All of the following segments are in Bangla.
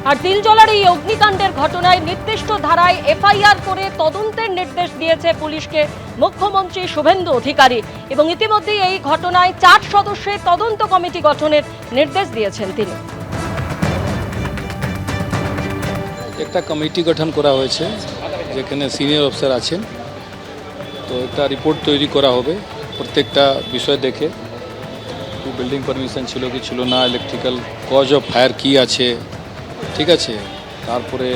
আর তিলজলার এই অগ্নিকাণ্ডের ঘটনায় নির্দিষ্ট ধারায় এফআইআর করে তদন্তের নির্দেশ দিয়েছে পুলিশকে মুখ্যমন্ত্রী শুভেন্দু অধিকারী এবং ইতিমধ্যেই এই ঘটনায় 4 সদস্যের তদন্ত কমিটি গঠনের নির্দেশ দিয়েছেন তিনি। একটা কমিটি গঠন করা হয়েছে যেখানে সিনিয়র অফিসার আছেন, তো একটা রিপোর্ট তৈরি করা হবে প্রত্যেকটা বিষয় দেখে, বিল্ডিং পারমিশন ছিল কি ছিল না, ইলেকট্রিক্যাল কজ অফ ফায়ার কী আছে, ঠিক আছে, তারপরে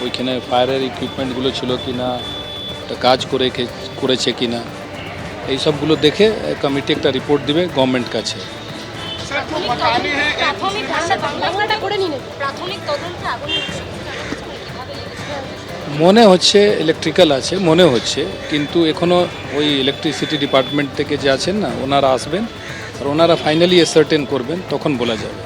ওইখানে ফায়ারের ইকুইপমেন্টগুলো ছিল কি না, কাজ করেছে কি না, এই সবগুলো দেখে কমিটি একটা রিপোর্ট দিবে গভর্নমেন্ট কাছে। মনে হচ্ছে ইলেকট্রিক্যাল আছে মনে হচ্ছে, কিন্তু এখনও ওই ইলেকট্রিসিটি ডিপার্টমেন্ট থেকে যে আছেন না ওনারা আসবেন আর ওনারা ফাইনালি এসার্টেন করবেন, তখন বলা যাবে।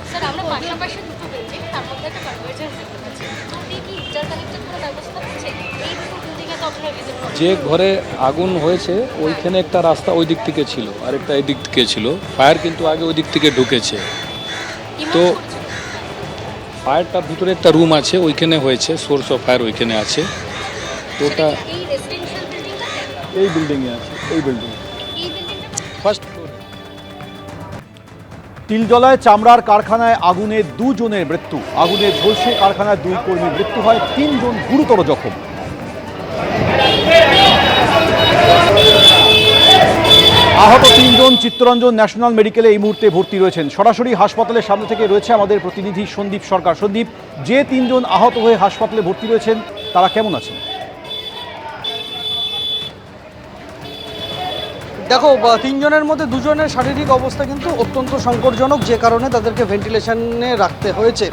যে ঘরে আগুন হয়েছে ওইখানে একটা রাস্তা ওই দিক থেকে ছিল আর একটা এই দিক থেকে ছিল, ফায়ার কিন্তু আগে ওই দিক থেকে ঢুকেছে, তো ফায়ারটার ভিতরে একটা রুম আছে ওইখানে হয়েছে, সোর্স অফ ফায়ার ওইখানে আছে, তো ওটা এই বিল্ডিংয়ে আছে, এই বিল্ডিং ফার্স্ট ফ্লোর। তিলজলায় চামড়ার কারখানায় আগুনে 2 জনের মৃত্যু। আগুনে ঝলসে কারখানায় 2 কর্মীর মৃত্যু হয়, 3 জন গুরুতর জখম। আহত 3 জন চিত্তরঞ্জন ন্যাশনাল মেডিকেলে এই মুহূর্তে ভর্তি রয়েছেন। সরাসরি হাসপাতালের সামনে থেকে রয়েছে আমাদের প্রতিনিধি সন্দীপ সরকার। সন্দীপ, যে 3 জন আহত হয়ে হাসপাতালে ভর্তি রয়েছেন তারা কেমন আছেন? দেখো, 3 জনের মধ্যে 2 জনের শারীরিক অবস্থা কিন্তু অত্যন্ত সংকটজনক, যে কারণে তাদেরকে ভেন্টিলেশনে রাখতে হয়েছে।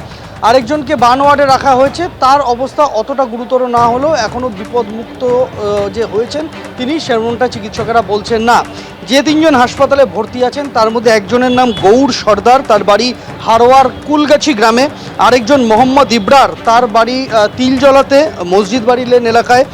আরেকজনকে বার্ন ওয়ার্ডে রাখা হয়েছে, তার অবস্থা অতটা গুরুতর না হলেও এখনও বিপদমুক্ত যে হয়েছেন তিনি সেমনটা চিকিৎসকেরা বলছেন না। যে 3 জন হাসপাতালে ভর্তি আছেন তার মধ্যে একজনের নাম গৌর সর্দার, তার বাড়ি হারোয়ার কুলগাছি গ্রামে। আরেকজন মোহাম্মদ ইবরার, তার বাড়ি তিলজলাতে মসজিদ বাড়ি লেন এলাকায়।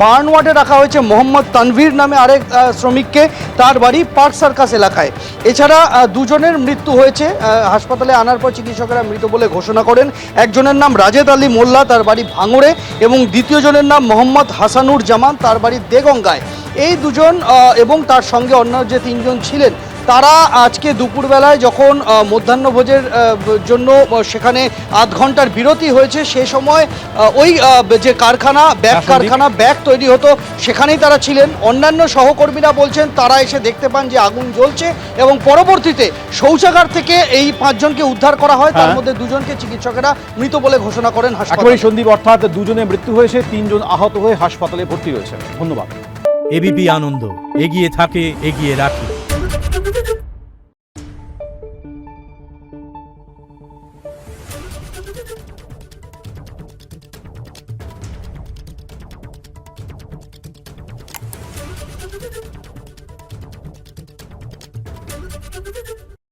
বার্ন ওয়ার্ডে রাখা হয়েছে মোহাম্মদ তানভীর নামে আরেক শ্রমিককে, তার বাড়ি পার্ক সার্কাস এলাকায়। এছাড়া 2 জনের মৃত্যু হয়েছে, হাসপাতালে আনার পর চিকিৎসকেরা মৃত বলে ঘোষণা করেন। একজনের নাম রাজেদ আলী মোল্লা, তার বাড়ি ভাঙড়ে, এবং দ্বিতীয় জনের নাম মোহাম্মদ হাসানুর জামান, তার বাড়ি দেগঙ্গায়। এই 2 জন এবং তার সঙ্গে অন্য যে 3 জন ছিলেন তারা আজকে দুপুরবেলায় যখন মধ্যাহ্নভোজের জন্য সেখানে আধ ঘন্টার বিরতি হয়েছে, সে সময় ওই যে কারখানা ব্যাগ তৈরি হতো সেখানেই তারা ছিলেন। অন্যান্য সহকর্মীরা বলছেন তারা এসে দেখতে পান যে আগুন জ্বলছে এবং পরবর্তীতে শৌচাগার থেকে এই 5 জনকে উদ্ধার করা হয়, তার মধ্যে 2 জনকে চিকিৎসকেরা মৃত বলে ঘোষণা করেন হাসপাতালে। সন্দীপ, অর্থাৎ 2 জনের মৃত্যু হয়েছে, 3 জন আহত হয়ে হাসপাতালে ভর্তি রয়েছে। ধন্যবাদ। এবিপি আনন্দ, এগিয়ে থাকে, এগিয়ে রাখে। Thank you.